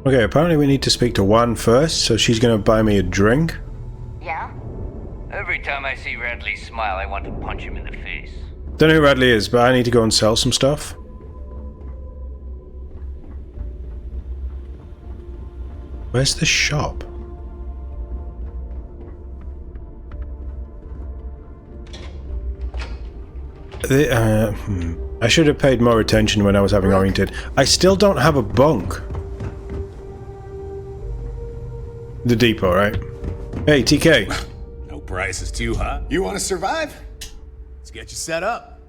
Okay, apparently we need to speak to Juan first, so she's gonna buy me a drink. Yeah? Every time I see Radley smile, I want to punch him in the face. Don't know who Radley is, but I need to go and sell some stuff. Where's the shop? I should have paid more attention when I was having oriented. I still don't have a bunk. The depot, right? Hey, TK. No price is too high. You want to survive? Let's get you set up.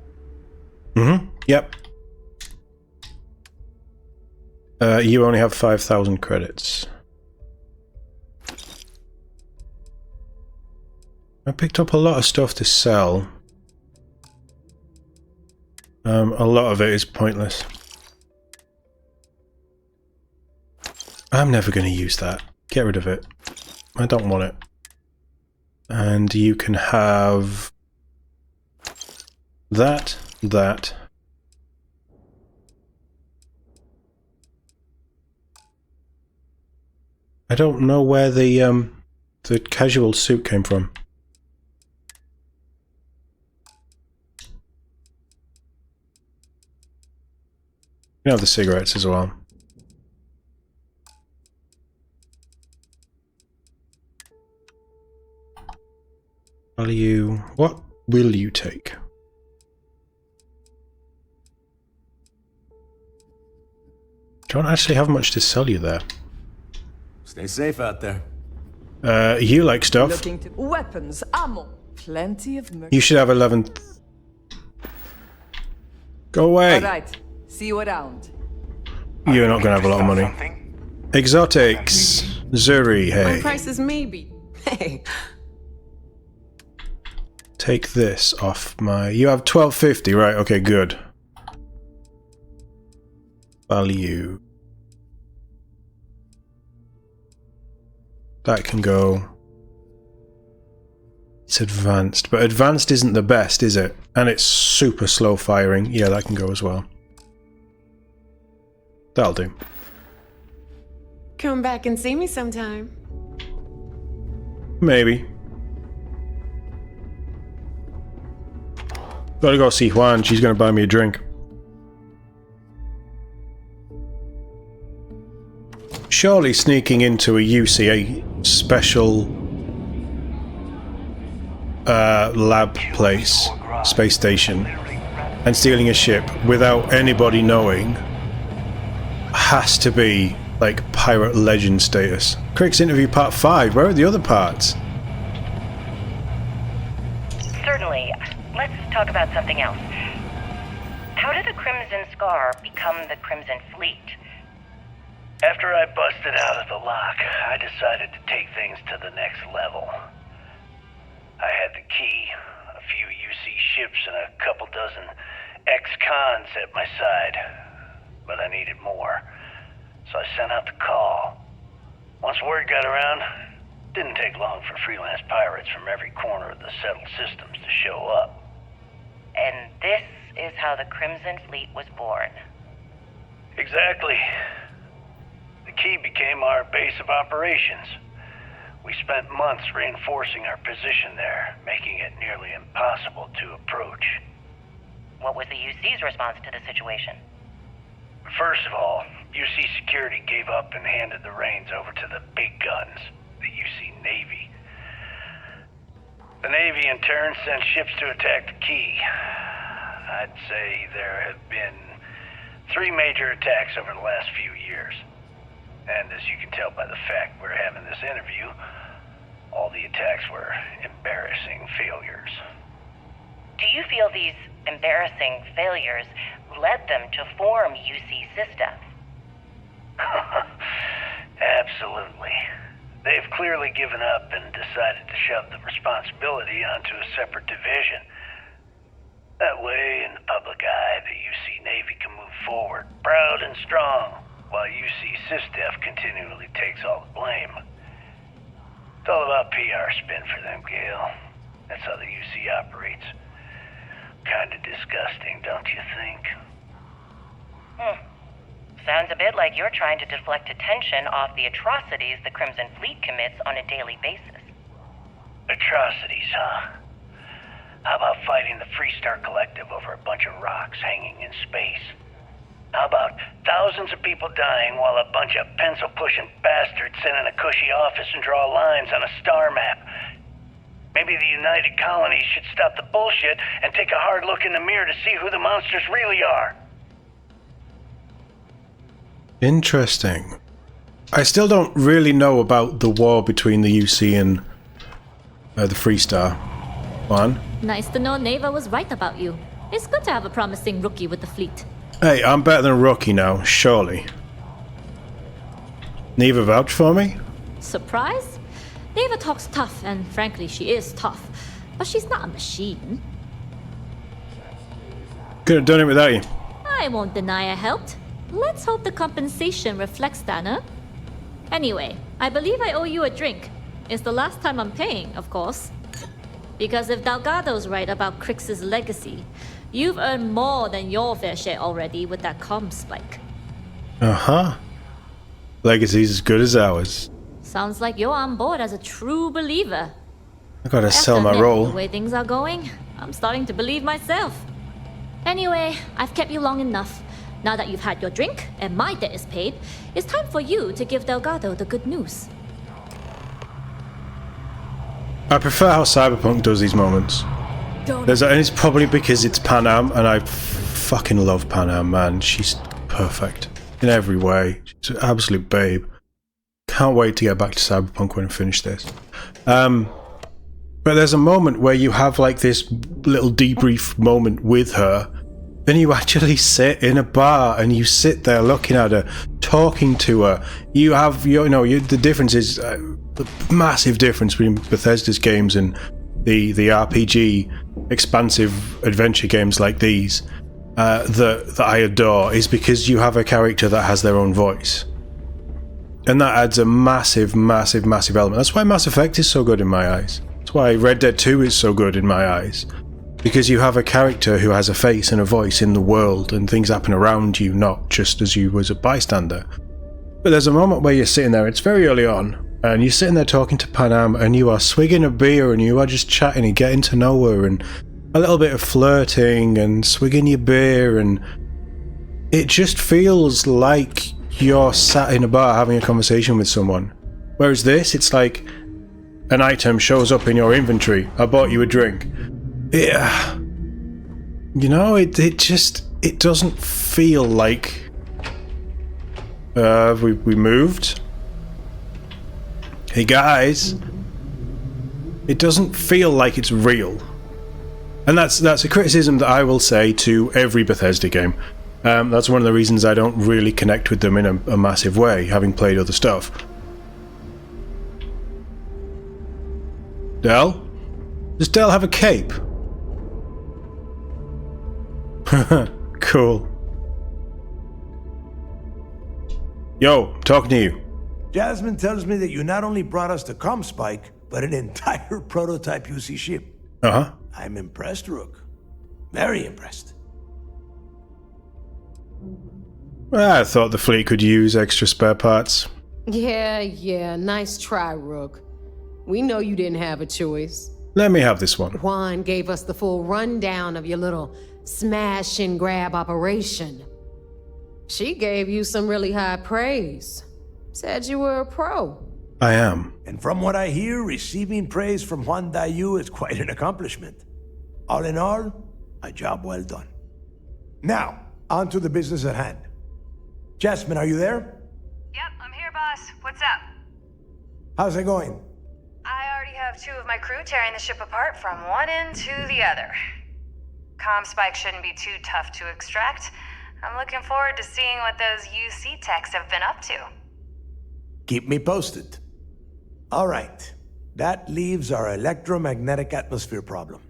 Mm-hmm. Yep. You only have 5,000 credits. I picked up a lot of stuff to sell. A lot of it is pointless. I'm never going to use that. Get rid of it. I don't want it. And you can have that. I don't know where the casual suit came from. You have the cigarettes as well. Value. What will you take? Don't actually have much to sell you there. Stay safe out there. You like stuff. Looking to weapons, ammo, plenty of merch. You should have 11. Go away. All right, see you around. You're not gonna have a lot of money. Exotics. Zuri, My hey. price is maybe. Hey. Take this off my... You have 1250, right? Okay, good. Value. That can go. It's advanced, but advanced isn't the best, is it? And it's super slow firing. Yeah, that can go as well. That'll do. Come back and see me sometime. Maybe. Gotta go see Juan. She's gonna buy me a drink. Surely sneaking into a UCA special lab place, space station, and stealing a ship without anybody knowing has to be like pirate legend status. Crick's interview part 5. Where are the other parts? Certainly. Let's talk about something else. How did the Crimson Scar become the Crimson Fleet? After I busted out of the lock, I decided to take things to the next level. I had the key, a few UC ships, and a couple dozen ex-cons at my side. But I needed more, so I sent out the call. Once word got around, didn't take long for freelance pirates from every corner of the settled systems to show up. And this is how the Crimson Fleet was born. Exactly. The key became our base of operations. We spent months reinforcing our position there, making it nearly impossible to approach. What was the UC's response to the situation? First of all, UC Security gave up and handed the reins over to the big guns, the UC Navy. The Navy in turn sent ships to attack the key. I'd say there have been 3 major attacks over the last few years. And as you can tell by the fact we're having this interview, all the attacks were embarrassing failures. Do you feel these embarrassing failures led them to form UC Systems? Absolutely. They've clearly given up and decided to shove the responsibility onto a separate division. That way, in the public eye, the UC Navy can move forward, proud and strong, while UC SysDef continually takes all the blame. It's all about PR spin for them, Gale. That's how the UC operates. Kinda disgusting, don't you think? Sounds a bit like you're trying to deflect attention off the atrocities the Crimson Fleet commits on a daily basis. Atrocities, huh? How about fighting the Freestar Collective over a bunch of rocks hanging in space? How about thousands of people dying while a bunch of pencil-pushing bastards sit in a cushy office and draw lines on a star map? Maybe the United Colonies should stop the bullshit and take a hard look in the mirror to see who the monsters really are. Interesting. I still don't really know about the war between the UC and the Freestar. One. Nice to know Neva was right about you. It's good to have a promising rookie with the fleet. Hey, I'm better than a rookie now, surely. Neva vouch for me? Surprise? Neva talks tough, and frankly, she is tough. But she's not a machine. Could have done it without you. I won't deny I helped. Let's hope the compensation reflects that, huh? Anyway, I believe I owe you a drink. It's the last time I'm paying, of course. Because if Delgado's right about Crix's legacy, you've earned more than your fair share already with that comm spike. Uh-huh. Legacy's as good as ours. Sounds like you're on board as a true believer. I gotta sell After my role. the way things are going, I'm starting to believe myself. Anyway, I've kept you long enough. Now that you've had your drink and my debt is paid, it's time for you to give Delgado the good news. I prefer how Cyberpunk does these moments. And it's probably because it's Panam, and I fucking love Panam, man. She's perfect in every way. She's an absolute babe. Can't wait to get back to Cyberpunk when I finish this. But there's a moment where you have like this little debrief moment with her, and you actually sit in a bar and you sit there looking at her, talking to her. You have, the difference is the massive difference between Bethesda's games and the RPG expansive adventure games like these that I adore is because you have a character that has their own voice. And that adds a massive, massive, massive element. That's why Mass Effect is so good in my eyes. That's why Red Dead 2 is so good in my eyes. Because you have a character who has a face and a voice in the world, and things happen around you, not just as you as a bystander. But there's a moment where you're sitting there, it's very early on, and you're sitting there talking to Panam, and you are swigging a beer, and you are just chatting and getting to know her, and a little bit of flirting, and swigging your beer, and it just feels like you're sat in a bar having a conversation with someone. Whereas this, it's like an item shows up in your inventory. I bought you a drink. Yeah, it doesn't feel like we moved. Hey guys, it doesn't feel like it's real, and that's a criticism that I will say to every Bethesda game. That's one of the reasons I don't really connect with them in a massive way, having played other stuff. Del? Does Del have a cape? Cool. Yo, I'm talking to you. Jasmine tells me that you not only brought us the ComSpike, but an entire prototype UC ship. Uh-huh. I'm impressed, Rook. Very impressed. I thought the fleet could use extra spare parts. Yeah, nice try, Rook. We know you didn't have a choice. Let me have this one. Juan gave us the full rundown of your little smash and grab operation. She gave you some really high praise. Said you were a pro. I am. And from what I hear, receiving praise from Juan Dayu is quite an accomplishment. All in all, a job well done. Now, on to the business at hand. Jasmine, are you there? Yep, I'm here, boss. What's up? How's it going? I already have 2 of my crew tearing the ship apart from one end to the other. Comspike shouldn't be too tough to extract. I'm looking forward to seeing what those UC techs have been up to. Keep me posted. All right. That leaves our electromagnetic atmosphere problem.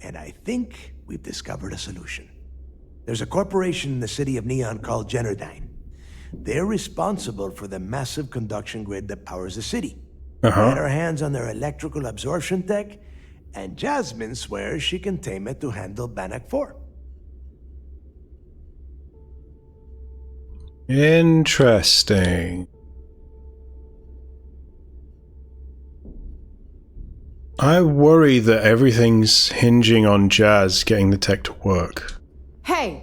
And I think we've discovered a solution. There's a corporation in the city of Neon called Generdyne. They're responsible for the massive conduction grid that powers the city. We had our hands on their electrical absorption tech, and Jasmine swears she can tame it to handle Bannock 4. Interesting. I worry that everything's hinging on Jazz getting the tech to work. Hey,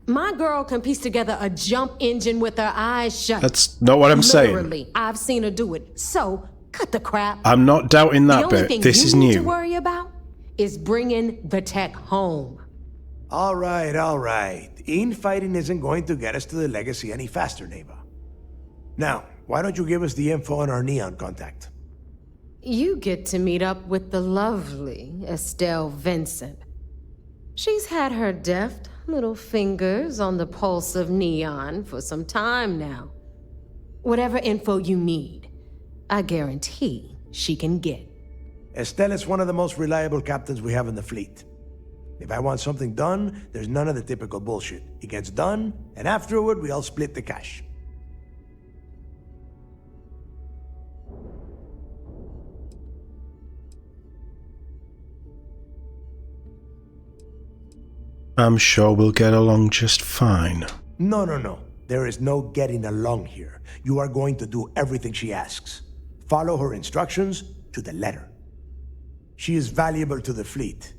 my girl can piece together a jump engine with her eyes shut. That's not what I'm saying. Literally, I've seen her do it. So, cut the crap. I'm not doubting The that only bit. thing This you is need new. to worry about is bringing the tech home. All right, all right. Infighting isn't going to get us to the legacy any faster, Neva. Now, why don't you give us the info on our Neon contact? You get to meet up with the lovely Estelle Vincent. She's had her deft little fingers on the pulse of Neon for some time now. Whatever info you need, I guarantee she can get. Estelle is one of the most reliable captains we have in the fleet. If I want something done, there's none of the typical bullshit. It gets done, and afterward, we all split the cash. I'm sure we'll get along just fine. No, no, no. There is no getting along here. You are going to do everything she asks. Follow her instructions to the letter. She is valuable to the fleet.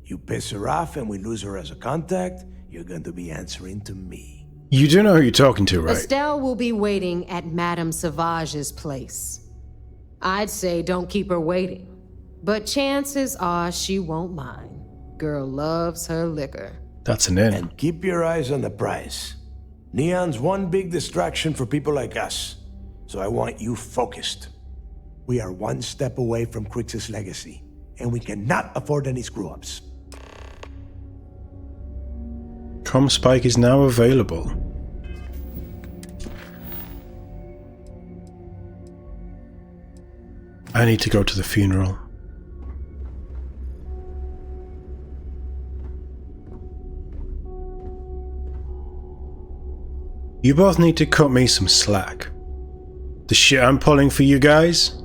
You piss her off and we lose her as a contact, you're going to be answering to me. You do know who you're talking to, right? Estelle will be waiting at Madame Sauvage's place. I'd say don't keep her waiting, but chances are she won't mind. Girl loves her liquor. That's an in. And keep your eyes on the prize. Neon's one big distraction for people like us, so I want you focused. We are one step away from Crix's legacy, and we cannot afford any screw-ups. Comspike is now available. I need to go to the funeral. You both need to cut me some slack. The shit I'm pulling for you guys,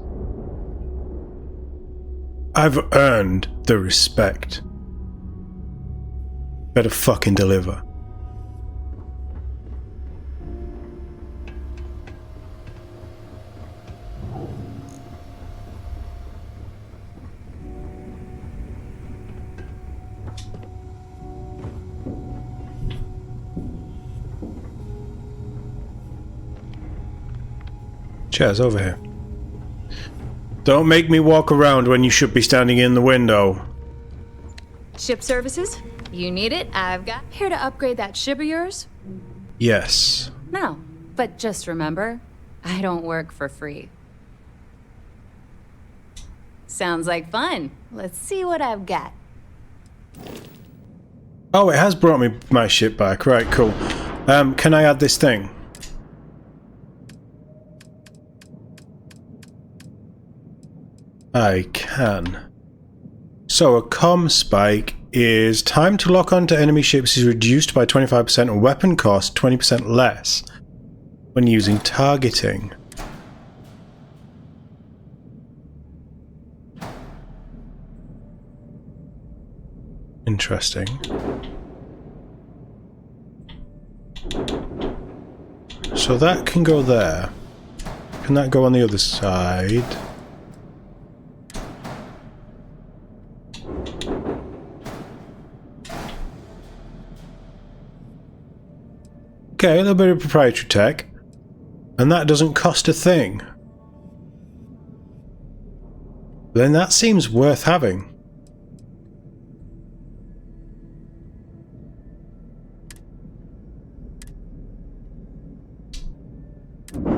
I've earned the respect. Better fucking deliver. Chairs over here. Don't make me walk around when you should be standing in the window. Ship services? You need it? I've got. Here to upgrade that ship of yours? Yes. No, but just remember, I don't work for free. Sounds like fun. Let's see what I've got. Oh, it has brought me my ship back. Right, cool. Can I add this thing? I can. So a comm spike is time to lock onto enemy ships is reduced by 25% and weapon cost 20% less when using targeting. Interesting. So that can go there. Can that go on the other side? Okay, a little bit of proprietary tech. And that doesn't cost a thing. Then that seems worth having.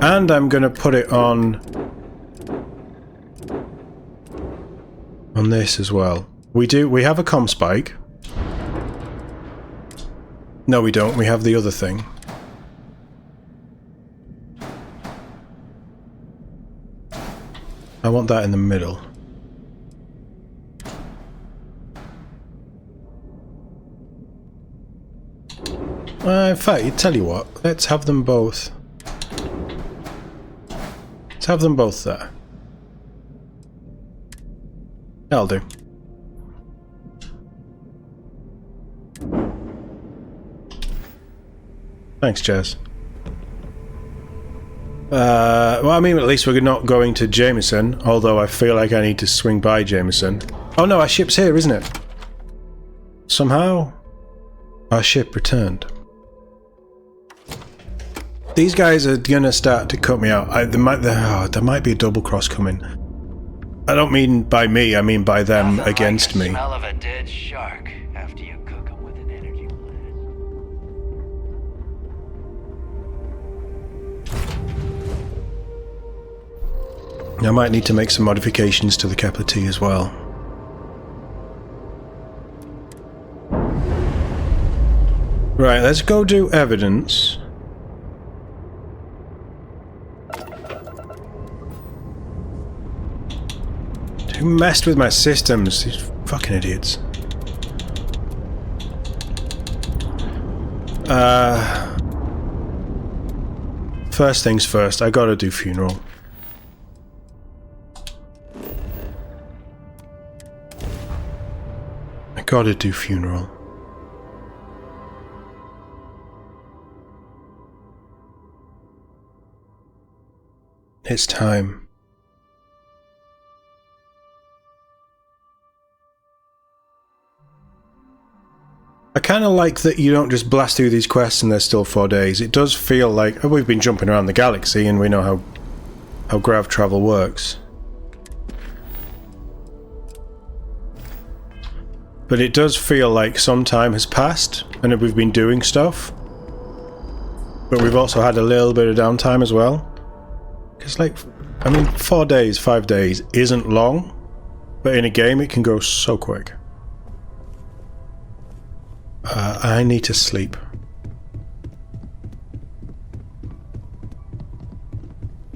And I'm going to put it on this as well. We have a comm spike. No, we don't. We have the other thing. I want that in the middle. In fact, tell you what, let's have them both. Let's have them both there. That'll do. Thanks, Jazz. Well, I mean, at least we're not going to Jameson, although I feel like I need to swing by Jameson. Oh no, our ship's here, isn't it? Somehow, our ship returned. These guys are gonna start to cut me out. There might be a double cross coming. I don't mean by me, I mean by them against me. Smell of a dead shark after you cook them with an energy plant. I might need to make some modifications to the Kepler T as well. Right, let's go do evidence. Who messed with my systems? These fucking idiots. First things first, I gotta do funeral. I gotta do funeral. It's time. I kind of like that you don't just blast through these quests and there's still 4 days. It does feel like we've been jumping around the galaxy and we know how grav travel works. But it does feel like some time has passed and that we've been doing stuff. But we've also had a little bit of downtime as well. Because, like, I mean, 4 days, 5 days isn't long, but in a game it can go so quick. I need to sleep.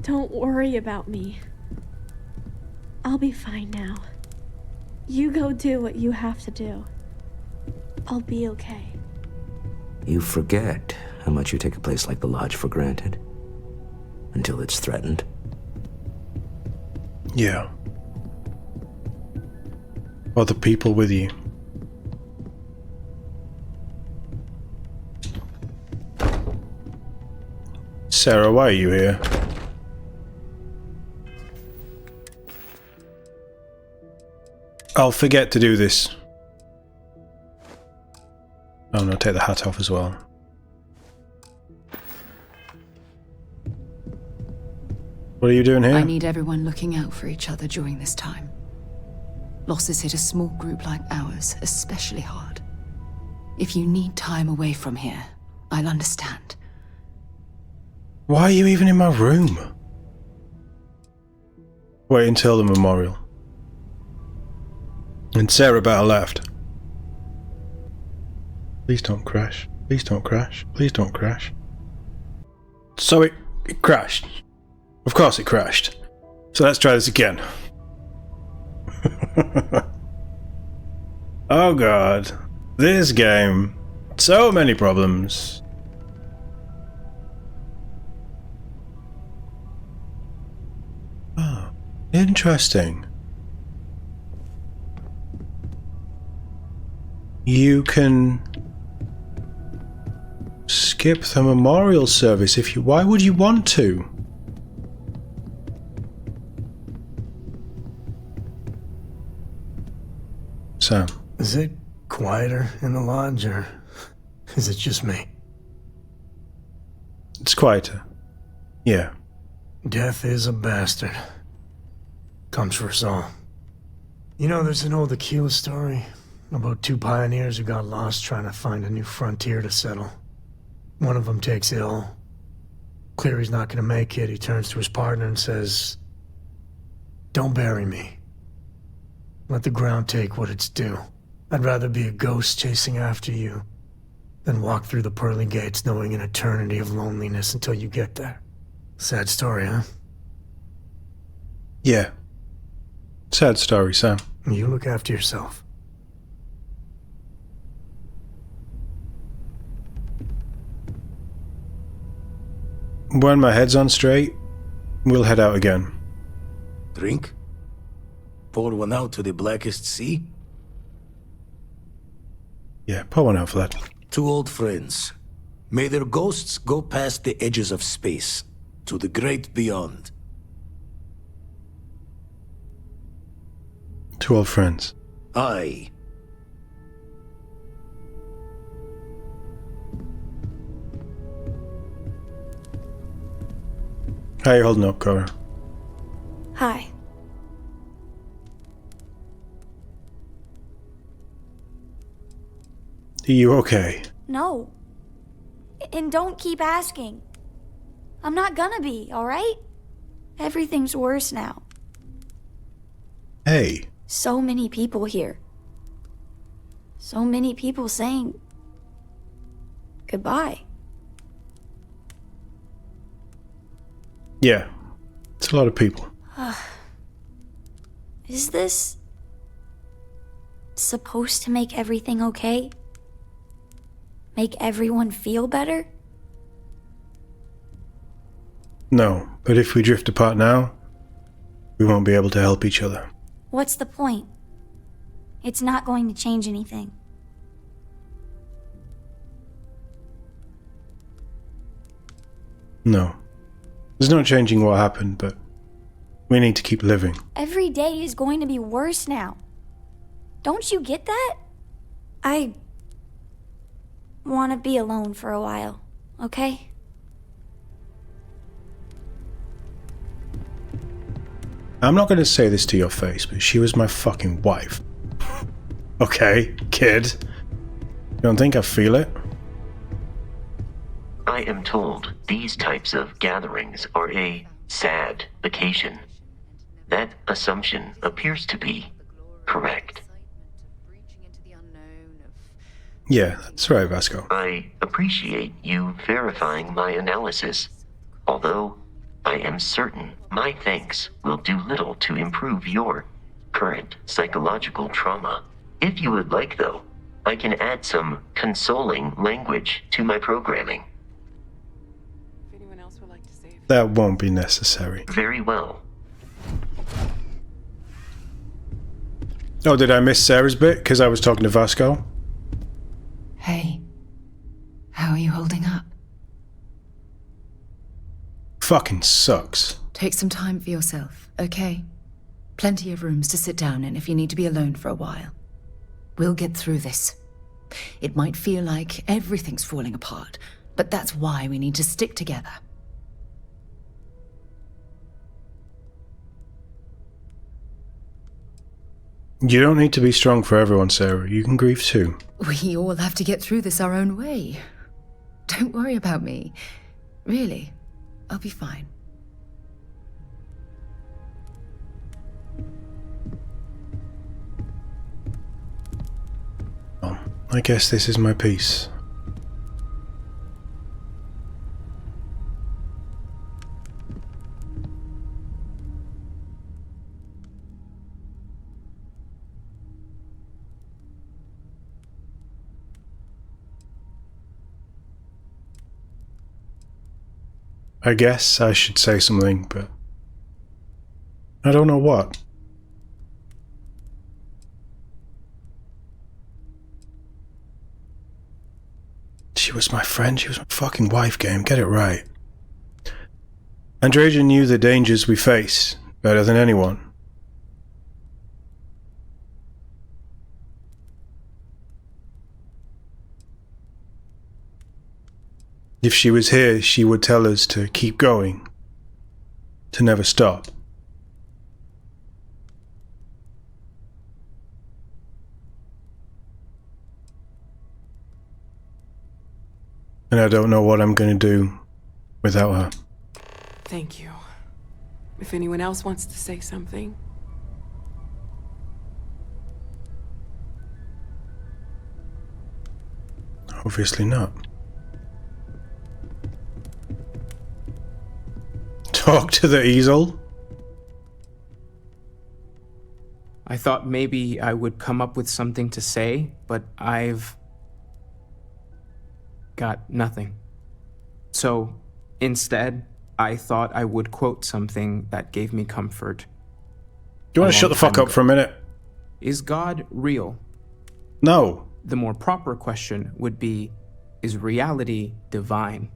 Don't worry about me. I'll be fine now. You go do what you have to do. I'll be okay. You forget how much you take a place like the Lodge for granted. Until it's threatened. Yeah. Or the people with you. Sarah, why are you here? I'll forget to do this. Oh no, take the hat off as well. What are you doing here? I need everyone looking out for each other during this time. Losses hit a small group like ours especially hard. If you need time away from here, I'll understand. Why are you even in my room? Wait until the memorial. And Sarah better left. Please don't crash. Please don't crash. Please don't crash. So it crashed. Of course it crashed. So let's try this again. Oh god. This game. So many problems. Oh, interesting. You can skip the memorial service if you... Why would you want to? Sam. Is it quieter in the lodge, or is it just me? It's quieter. Yeah. Death is a bastard. Comes for us all. You know, there's an old Aquila story about two pioneers who got lost trying to find a new frontier to settle. One of them takes ill. Clear he's not gonna make it, he turns to his partner and says, "Don't bury me. Let the ground take what it's due. I'd rather be a ghost chasing after you than walk through the pearly gates knowing an eternity of loneliness until you get there." Sad story, huh? Yeah. Sad story, Sam. You look after yourself. When my head's on straight, we'll head out again. Drink? Pour one out to the blackest sea? Yeah, pour one out for that. Two old friends. May their ghosts go past the edges of space to the great beyond. Two old friends. Aye. How you holding up, Cora? Hi. Are you okay? No. And don't keep asking. I'm not gonna be, alright? Everything's worse now. Hey. So many people here. So many people saying goodbye. Yeah. It's a lot of people. Is this supposed to make everything okay? Make everyone feel better? No, but if we drift apart now, we won't be able to help each other. What's the point? It's not going to change anything. No. There's no changing what happened, but we need to keep living. Every day is going to be worse now. Don't you get that? I want to be alone for a while, okay? I'm not going to say this to your face, but she was my fucking wife. Okay, kid. You don't think I feel it? I am told these types of gatherings are a sad occasion. That assumption appears to be correct. Yeah, that's right, Vasco. I appreciate you verifying my analysis, although I am certain my thanks will do little to improve your current psychological trauma. If you would like, though, I can add some consoling language to my programming. That won't be necessary. Very well. Oh, did I miss Sarah's bit because I was talking to Vasco? Hey, how are you holding up? Fucking sucks. Take some time for yourself, okay? Plenty of rooms to sit down in if you need to be alone for a while. We'll get through this. It might feel like everything's falling apart, but that's why we need to stick together. You don't need to be strong for everyone, Sarah. You can grieve too. We all have to get through this our own way. Don't worry about me. Really, I'll be fine. Well, I guess this is my piece. I guess I should say something, but I don't know what. She was my friend, she was my fucking wife, game, get it right. Andreja knew the dangers we face better than anyone. If she was here, she would tell us to keep going, to never stop. And I don't know what I'm going to do without her. Thank you. If anyone else wants to say something. Obviously not. Talk to the easel? I thought maybe I would come up with something to say, but I've got nothing. So instead, I thought I would quote something that gave me comfort. Do you want to shut the fuck up for a minute? Is God real? No. The more proper question would be, is reality divine?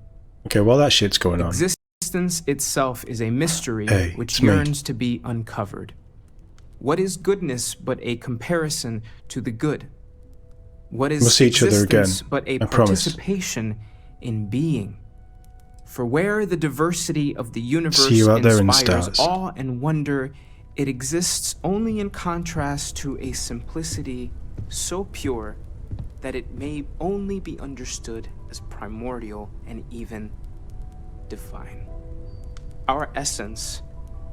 Okay, well that shit's going on. Existence Existence itself is a mystery which it's me. yearns to be uncovered. What is goodness but a comparison to the good? What is We'll see each other again, existence but a I promise. participation in being? For where the diversity of the universe See you out there in the inspires stars. awe and wonder, it exists only in contrast to a simplicity so pure that it may only be understood as primordial and even divine. Our essence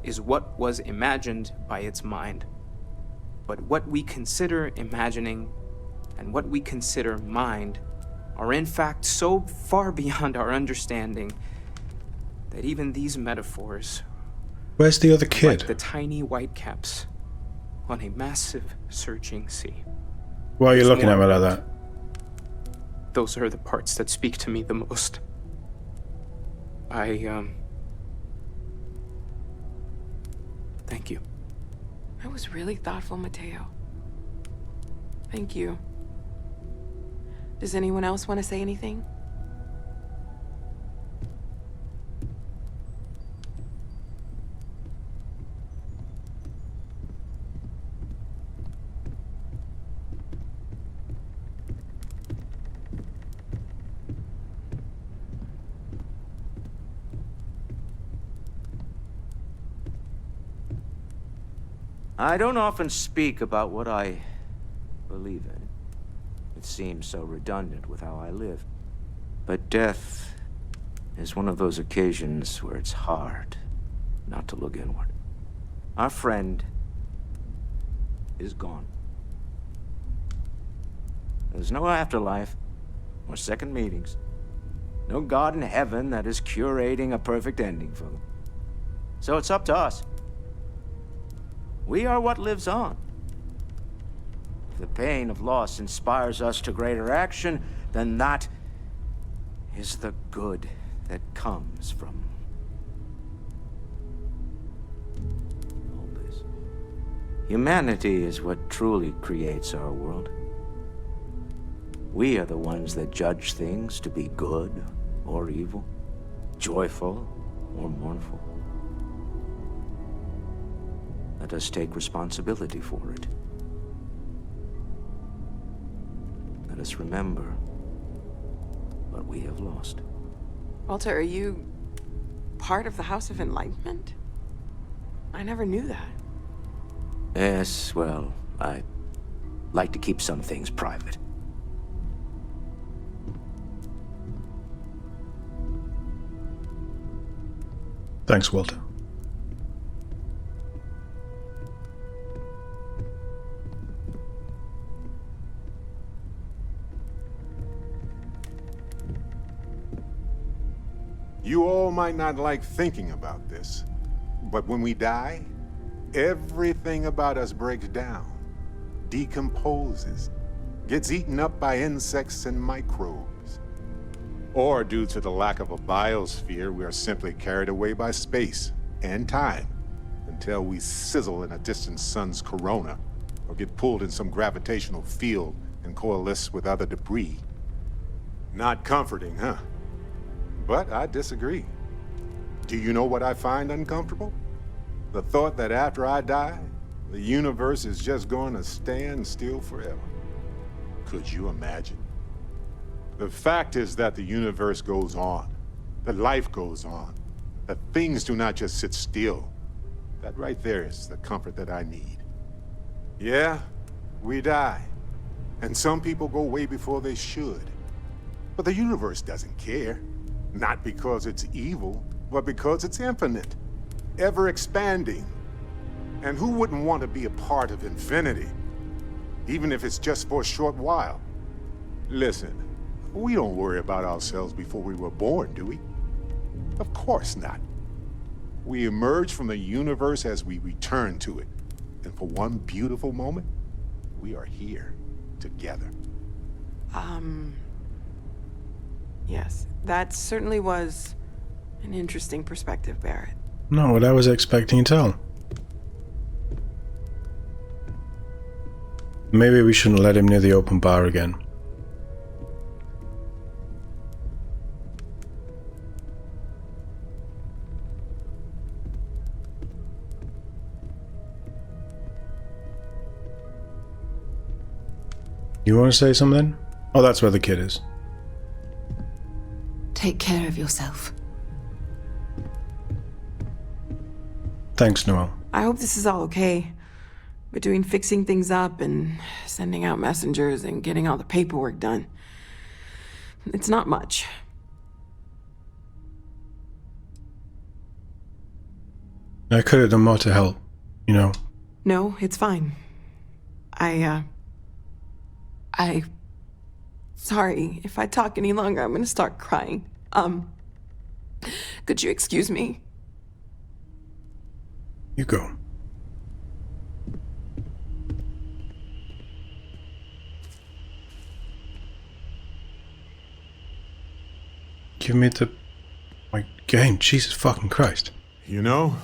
is what was imagined by its mind, but what we consider imagining and what we consider mind are in fact so far beyond our understanding that even these metaphors Where's the other are kid? like the tiny whitecaps on a massive searching sea. Why are you There's looking at me more, like that? Those are the parts that speak to me the most. Thank you. That was really thoughtful, Mateo. Thank you. Does anyone else want to say anything? I don't often speak about what I believe in. It seems so redundant with how I live. But death is one of those occasions where it's hard not to look inward. Our friend is gone. There's no afterlife or second meetings. No God in heaven that is curating a perfect ending for them. So it's up to us. We are what lives on. If the pain of loss inspires us to greater action, then that is the good that comes from all this. Humanity is what truly creates our world. We are the ones that judge things to be good or evil, joyful or mournful. Let us take responsibility for it. Let us remember what we have lost. Walter, are you part of the House of Enlightenment? I never knew that. Yes, well, I like to keep some things private. Thanks, Walter. You all might not like thinking about this, but when we die, everything about us breaks down, decomposes, gets eaten up by insects and microbes. Or due to the lack of a biosphere, we are simply carried away by space and time until we sizzle in a distant sun's corona or get pulled in some gravitational field and coalesce with other debris. Not comforting, huh? But I disagree. Do you know what I find uncomfortable? The thought that after I die, the universe is just going to stand still forever. Could you imagine? The fact is that the universe goes on, that life goes on, that things do not just sit still. That right there is the comfort that I need. Yeah, we die, and some people go way before they should. But the universe doesn't care. Not because it's evil, but because it's infinite, ever expanding. And who wouldn't want to be a part of infinity? Even if it's just for a short while. Listen, we don't worry about ourselves before we were born, do we? Of course not. We emerge from the universe as we return to it. And for one beautiful moment, we are here together. Yes, that certainly was an interesting perspective, Barrett. Not what I was expecting at all. Maybe we shouldn't let him near the open bar again. You want to say something? Oh, that's where the kid is. Take care of yourself. Thanks, Noel. I hope this is all okay. Between fixing things up and sending out messengers and getting all the paperwork done. It's not much. I could have done more to help, you know. No, it's fine. Sorry, if I talk any longer, I'm gonna start crying. Could you excuse me? You go. Give me my game, Jesus fucking Christ. You know,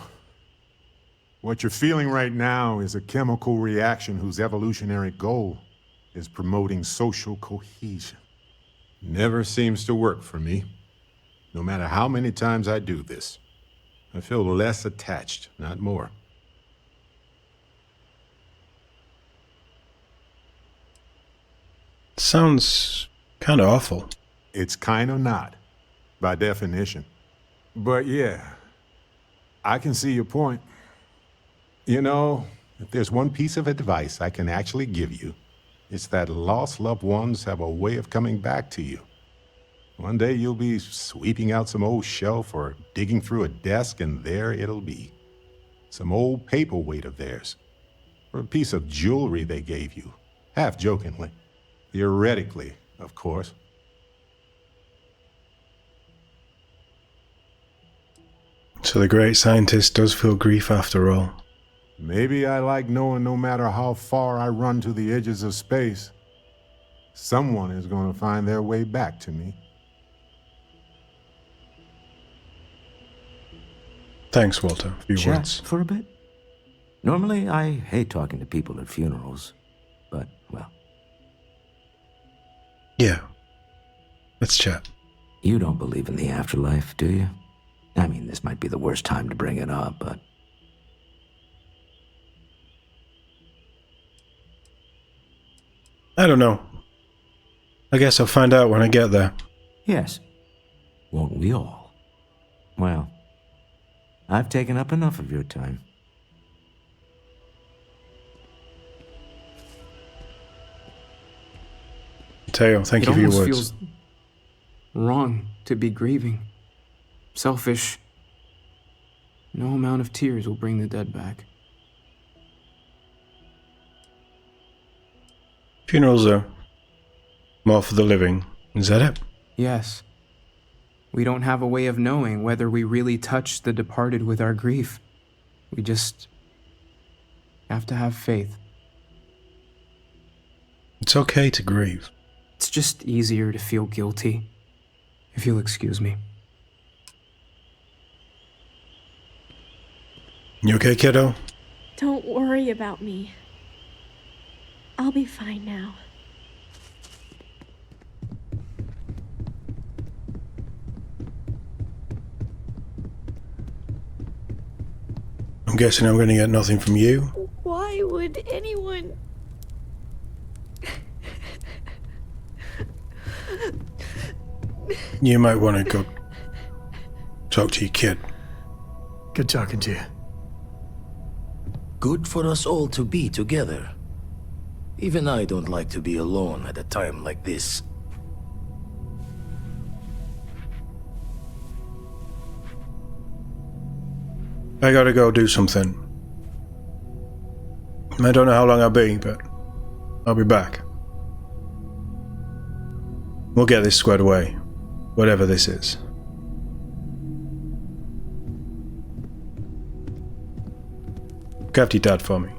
what you're feeling right now is a chemical reaction whose evolutionary goal is promoting social cohesion. Never seems to work for me. No matter how many times I do this, I feel less attached, not more. Sounds kind of awful. It's kind of not, by definition. But yeah, I can see your point. You know, if there's one piece of advice I can actually give you, it's that lost loved ones have a way of coming back to you. One day you'll be sweeping out some old shelf or digging through a desk, and there it'll be. Some old paperweight of theirs, or a piece of jewelry they gave you, half jokingly. Theoretically, of course. So the great scientist does feel grief after all. Maybe I like knowing no matter how far I run to the edges of space, someone is going to find their way back to me. Thanks, Walter, for your Chat words. for a bit? Normally, I hate talking to people at funerals, but, well. Yeah. Let's chat. You don't believe in the afterlife, do you? I mean, this might be the worst time to bring it up, but... I don't know. I guess I'll find out when I get there. Yes. Won't we all? Well, I've taken up enough of your time. Mateo, thank you for your It words. almost feels wrong to be grieving. Selfish. No amount of tears will bring the dead back. Funerals are more for the living. Is that it? Yes. We don't have a way of knowing whether we really touched the departed with our grief. We just have to have faith. It's okay to grieve. It's just easier to feel guilty, if you'll excuse me. You okay, kiddo? Don't worry about me. I'll be fine now. I'm guessing I'm going to get nothing from you. Why would anyone... You might want to go talk to your kid. Good talking to you. Good for us all to be together. Even I don't like to be alone at a time like this. I gotta go do something. I don't know how long I'll be, but I'll be back. We'll get this squared away, whatever this is. Look after your dad for me.